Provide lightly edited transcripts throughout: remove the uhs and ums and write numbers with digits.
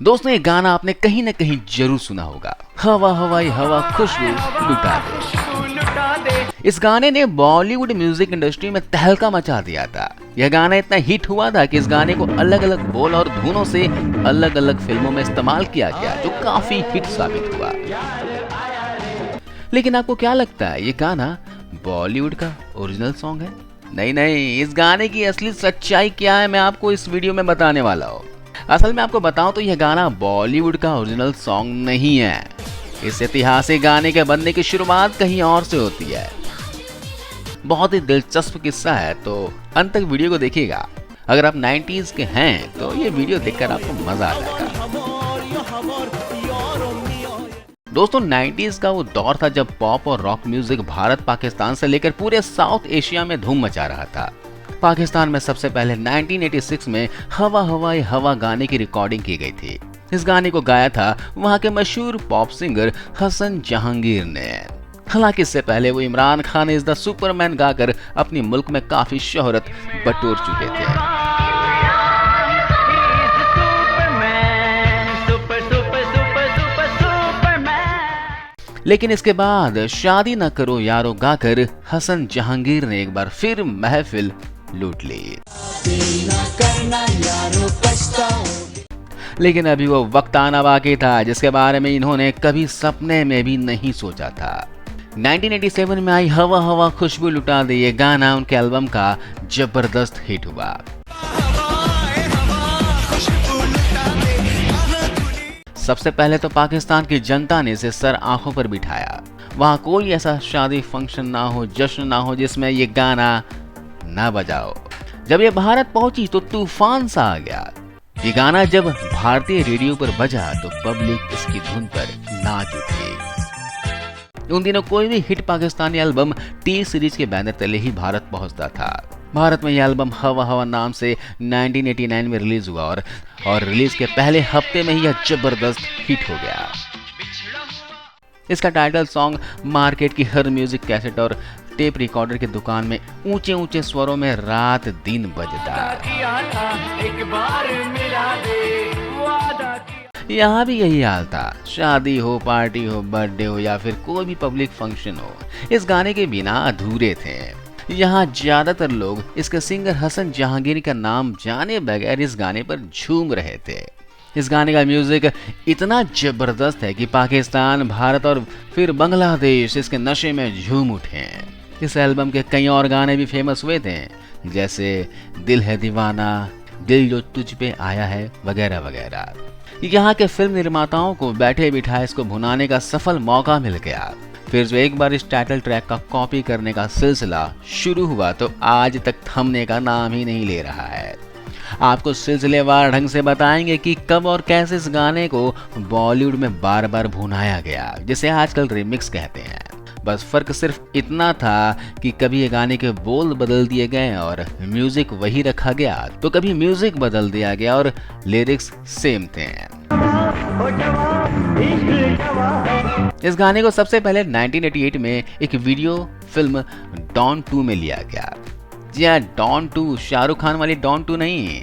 दोस्तों ये गाना आपने कहीं ना कहीं जरूर सुना होगा, हवा हवाई हवा खुशबू लुटा दे। इस गाने ने बॉलीवुड म्यूजिक इंडस्ट्री में तहलका मचा दिया था। यह गाना इतना हिट हुआ था कि इस गाने को अलग अलग बोल और धुनों से अलग अलग फिल्मों में इस्तेमाल किया गया, जो काफी हिट साबित हुआ। लेकिन आपको क्या लगता है, ये गाना बॉलीवुड का ओरिजिनल सॉन्ग है? नहीं नहीं, इस गाने की असली सच्चाई क्या है मैं आपको इस वीडियो में बताने वाला हूँ। असल में आपको बताऊं तो यह गाना बॉलीवुड का ओरिजिनल सॉन्ग नहीं है। इस ऐतिहासिक गाने के बनने की शुरुआत कहीं और से होती है। बहुत ही दिलचस्प किस्सा है, तो अंत तक वीडियो को देखिएगा। अगर आप 90s के हैं तो ये वीडियो देखकर आपको मजा आ जाएगा। दोस्तों 90s का वो दौर था जब पॉप और रॉक म्यूजिक भारत पाकिस्तान से लेकर पूरे साउथ एशिया में धूम मचा रहा था। पाकिस्तान में सबसे पहले 1986 में हवा हवाई हवा गाने की रिकॉर्डिंग की गई थी। इस गाने को गाया था वहां के मशहूर पॉप सिंगर हसन जहांगीर ने। हालांकि इससे पहले वो Imran Khan is the Superman गाकर अपनी मुल्क में काफी शोहरत बटोर चुके थे। लेकिन इसके बाद शादी न करो यारो गाकर हसन जहांगीर ने एक बार फिर महफिल लूट ली। लेकिन अभी वो वक्त आना बाकी था जिसके बारे में इन्होंने कभी सपने में भी नहीं सोचा था। 1987 में आई हवा हवा खुशबू लुटा दे ये गाना उनके एल्बम का जबरदस्त हिट हुआ। सबसे पहले तो पाकिस्तान की जनता ने इसे सर आंखों पर बिठाया। वहां कोई ऐसा शादी फंक्शन ना हो, जश्न ना हो जिसमें ये गाना ना बजाओ। जब ये भारत पहुंची तो तूफान सा आ गया। ये गाना जब भारतीय रेडियो पर बजा तो पब्लिक इसकी धुन पर नाच उठी। उन दिनों कोई भी hit Pakistani album T series के बैनर तले ही भारत पहुंचता था। भारत में यह एल्बम हवा हवा नाम से 1989 में रिलीज हुआ और रिलीज के पहले हफ्ते में ही यह जबरदस्त हिट हो गया। इसका टाइटल सॉन्ग मार्केट की हर म्यूजिक कैसेट और टेप रिकॉर्डर की दुकान में ऊंचे ऊंचे स्वरों में रात दिन बजता। यहाँ भी यही हाल था। शादी हो, पार्टी हो, बर्थडे हो या फिर कोई भी पब्लिक फंक्शन हो, इस गाने के बिना अधूरे थे। यहाँ ज्यादातर लोग इसके सिंगर हसन जहांगीर का नाम जाने बगैर इस गाने पर झूम रहे थे। इस गाने का म्यूजिक इतना जबरदस्त है कि पाकिस्तान, भारत और फिर बांग्लादेश इसके नशे में झूम उठे। इस एल्बम के कई और गाने भी फेमस हुए थे, जैसे दिल है दीवाना, दिल जो तुझ पे आया है वगैरह वगैरह। यहाँ के फिल्म निर्माताओं को बैठे बिठाए इसको भुनाने का सफल मौका मिल गया। फिर जो एक बार इस टाइटल ट्रैक का कॉपी करने का सिलसिला शुरू हुआ तो आज तक थमने का नाम ही नहीं ले रहा है। आपको सिलसिलेवार ढंग से बताएंगे कि कब और कैसे इस गाने को बॉलीवुड में बार बार भुनाया गया, जिसे आजकल रिमिक्स कहते हैं। बस फर्क सिर्फ इतना था कि कभी ये गाने के बोल बदल दिए गए और म्यूजिक वही रखा गया, तो कभी म्यूजिक बदल दिया गया और लिरिक्स सेम थे। इस गाने को सबसे पहले 1988 में एक वीडियो फिल्म डॉन 2 में लिया गया। जी हाँ, डॉन 2, शाहरुख खान वाली डॉन 2 नहीं।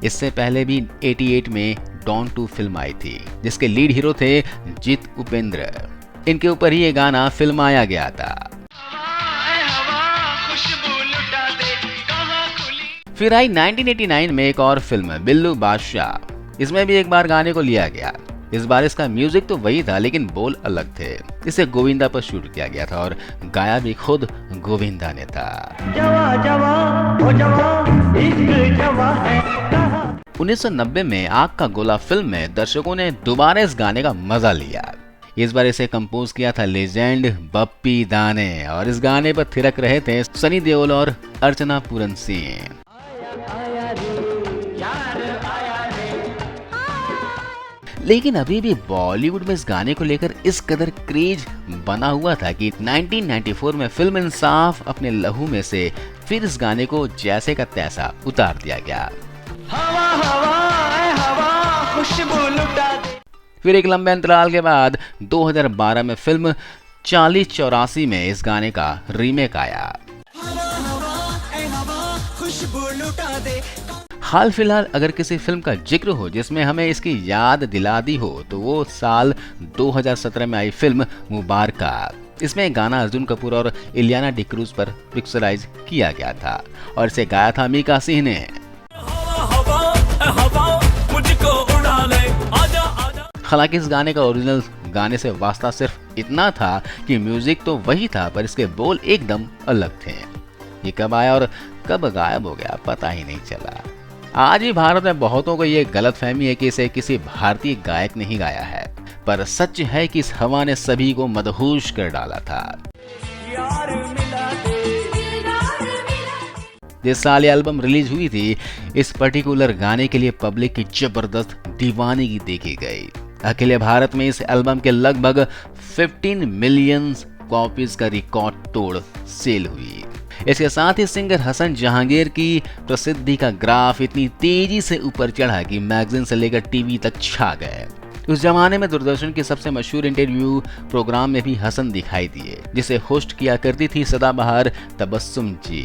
इससे पहले भी 88 में डॉन 2 फिल्म आई थी जिसके लीड हीरो थे जीत उपेंद्र। इनके ऊपर ही ये गाना फिल्माया गया था। फिर आई 1989 में एक और फिल्म बिल्लू बादशाह। इसमें भी एक बार गाने को लिया गया। इस बार इसका म्यूजिक तो वही था लेकिन बोल अलग थे। इसे गोविंदा पर शूट किया गया था और गाया भी खुद गोविंदा ने था। 1990 में आग का गोला फिल्म में दर्शकों ने दोबारा इस गाने का मजा लिया। इस बार इसे कंपोज किया था लेजेंड बप्पी दा ने और इस गाने पर थिरक रहे थे सनी देओल और अर्चना पूरन सिंह। लेकिन अभी भी बॉलीवुड में इस गाने को लेकर इस कदर क्रेज बना हुआ था कि 1994 में फिल्म इंसाफ अपने लहू में से फिर इस गाने को जैसे का तैसा उतार दिया गया। हवा हवा हवा खुशबू लुटा दे। फिर एक लंबे अंतराल के बाद 2012 में फिल्म 4084 में इस गाने का रीमेक आया। हाल फिलहाल अगर किसी फिल्म का जिक्र हो जिसमें हमें इसकी याद दिला दी हो तो वो साल 2017 में आई फिल्म मुबारका। इसमें गाना अर्जुन कपूर और इलियाना डिक्रूज पर पिक्चराइज किया गया था और इसे गाया था मीका सिंह ने। हालांकि इस गाने का ओरिजिनल गाने से वास्ता सिर्फ इतना था कि म्यूजिक तो वही था पर इसके बोल एकदम अलग थे। ये कब आया और कब गायब हो गया पता ही नहीं चला। आज भी भारत में बहुतों को ये गलतफहमी है कि इसे किसी भारतीय गायक ने ही गाया है, पर सच है कि इस हवा ने सभी को मदहोश कर डाला था। जिस साल ये एल्बम रिलीज हुई थी, इस पर्टिकुलर गाने के लिए पब्लिक की जबरदस्त दीवानगी देखी गई। अकेले भारत में इस एल्बम के लगभग 15 मिलियन कॉपीज का रिकॉर्ड तोड़ सेल हुई। इसके साथ ही सिंगर हसन जहांगीर की प्रसिद्धि का ग्राफ इतनी तेजी से ऊपर चढ़ा कि मैगजीन से लेकर टीवी तक छा गए। उस जमाने में दूरदर्शन के सबसे मशहूर इंटरव्यू प्रोग्राम में भी हसन दिखाई दिए, जिसे होस्ट किया करती थी सदाबहार तबस्सुम जी।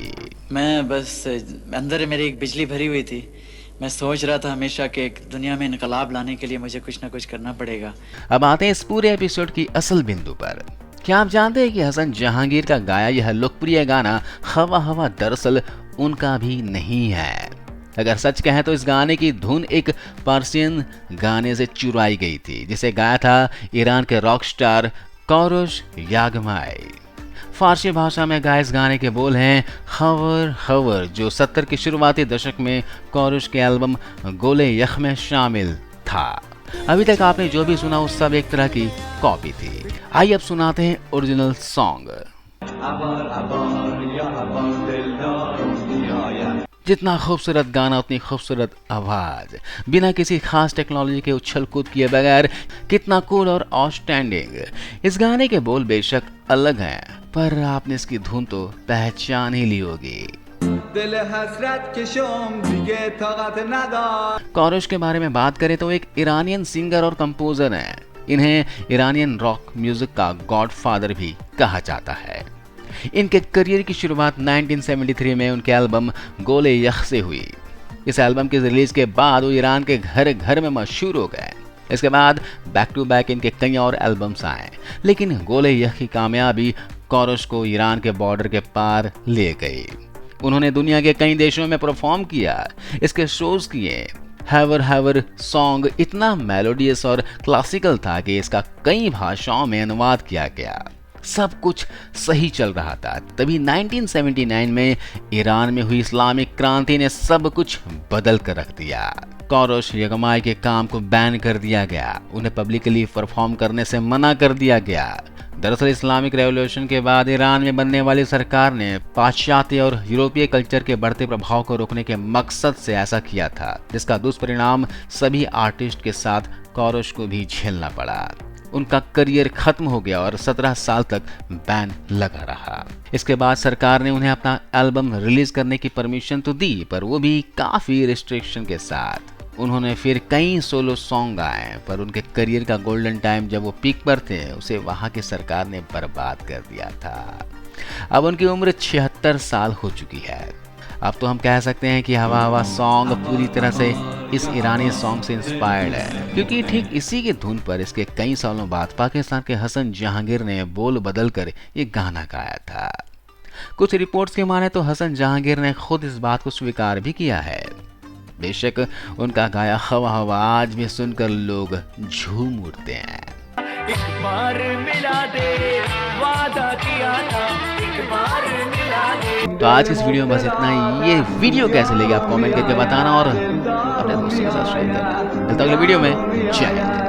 मैं बस अंदर मेरी एक बिजली भरी हुई थी। मैं सोच रहा था हमेशा कि एक दुनिया में इनकलाब लाने के लिए मुझे कुछ ना कुछ करना पड़ेगा। अब आते हैं इस पूरे एपिसोड की असल बिंदु पर। क्या आप जानते हैं कि हसन जहांगीर का गाया यह लोकप्रिय गाना हवा हवा दरअसल उनका भी नहीं है। अगर सच कहें तो इस गाने की धुन एक पर्शियन गाने से चुराई गई थी, जिसे गाया था ईरान के रॉक स्टार कोरोश यागमाई। फारसी भाषा में गाए इस गाने के बोल हैं हवर हवर, जो 70 के शुरुआती दशक में कोरोश के एल्बम गोले यख में शामिल था। अभी तक आपने जो भी सुना उस सब एक तरह की कॉपी थी। आइए अब सुनाते हैं ओरिजिनल सॉन्ग। जितना खूबसूरत गाना उतनी खूबसूरत आवाज, बिना किसी खास टेक्नोलॉजी के उछल कूद किए बगैर कितना कूल और आउटस्टैंडिंग। इस गाने के बोल बेशक अलग हैं, पर आपने इसकी धुन तो पहचान ही ली होगी। कोरोश के बारे में बात करें तो एक ईरानियन सिंगर और कंपोजर हैं। इन्हें ईरानियन रॉक म्यूजिक का गॉडफादर भी कहा जाता है। इनके करियर की शुरुआत 1973 में उनके एल्बम गोले यख से हुई। इस एल्बम के रिलीज के बाद वो ईरान के घर घर में मशहूर हो गए। इसके बाद बैक टू बैक इनके कई और एल्बम्स आए, लेकिन गोले यख की कामयाबी कोरोश को ईरान के बॉर्डर के पार ले गई। उन्होंने दुनिया के कई देशों में परफॉर्म किया, इसके शोज किए। हैवर हैवर सॉन्ग इतना मेलोडियस और क्लासिकल था कि इसका कई भाषाओं में अनुवाद किया गया। सब कुछ सही चल रहा था, तभी 1979 में ईरान में हुई इस्लामिक क्रांति ने सब कुछ बदल कर रख दिया। कोरोश यागमाई के काम को बैन कर दिया गया, उन्हें पब्लिकली परफॉर्म करने से मना कर दिया गया। दरअसल इस्लामिक रेवोल्यूशन के बाद ईरान में बनने वाली सरकार ने पाश्चात्य और यूरोपीय कल्चर के बढ़ते प्रभाव को रोकने के मकसद से ऐसा किया था, जिसका दुष्परिणाम सभी आर्टिस्ट के साथ कोरोश को भी झेलना पड़ा। उनका करियर खत्म हो गया और 17 साल तक बैन लगा रहा। इसके बाद सरकार ने उन्हें अपना एल्बम रिलीज करने की परमिशन तो दी, पर वो भी काफी रिस्ट्रिक्शन के साथ। उन्होंने फिर कई सोलो सॉन्ग गाए, पर उनके करियर का गोल्डन टाइम जब वो पीक पर थे उसे वहां की सरकार ने बर्बाद कर दिया था। अब उनकी उम्र 76 साल हो चुकी है। अब तो हम कह सकते हैं कि हवा हवा सॉन्ग पूरी तरह से इस ईरानी सॉन्ग से इंस्पायर्ड है, क्योंकि ठीक इसी की धुन पर इसके कई सालों बाद पाकिस्तान के हसन जहांगीर ने बोल बदल कर ये गाना गाया था। कुछ रिपोर्ट्स के माने तो हसन जहांगीर ने खुद इस बात को स्वीकार भी किया है। बेशक उनका गाया हवा हवा आज भी सुनकर लोग झूम उठते हैं। एक बार मिला दे, वादा किया था, एक बार मिला दे। तो आज इस वीडियो में बस इतना ही। ये वीडियो कैसे लगी आप कमेंट करके बताना और अपने दोस्तों के साथ शेयर करना। मिलता है अगले वीडियो में। जय हिंद।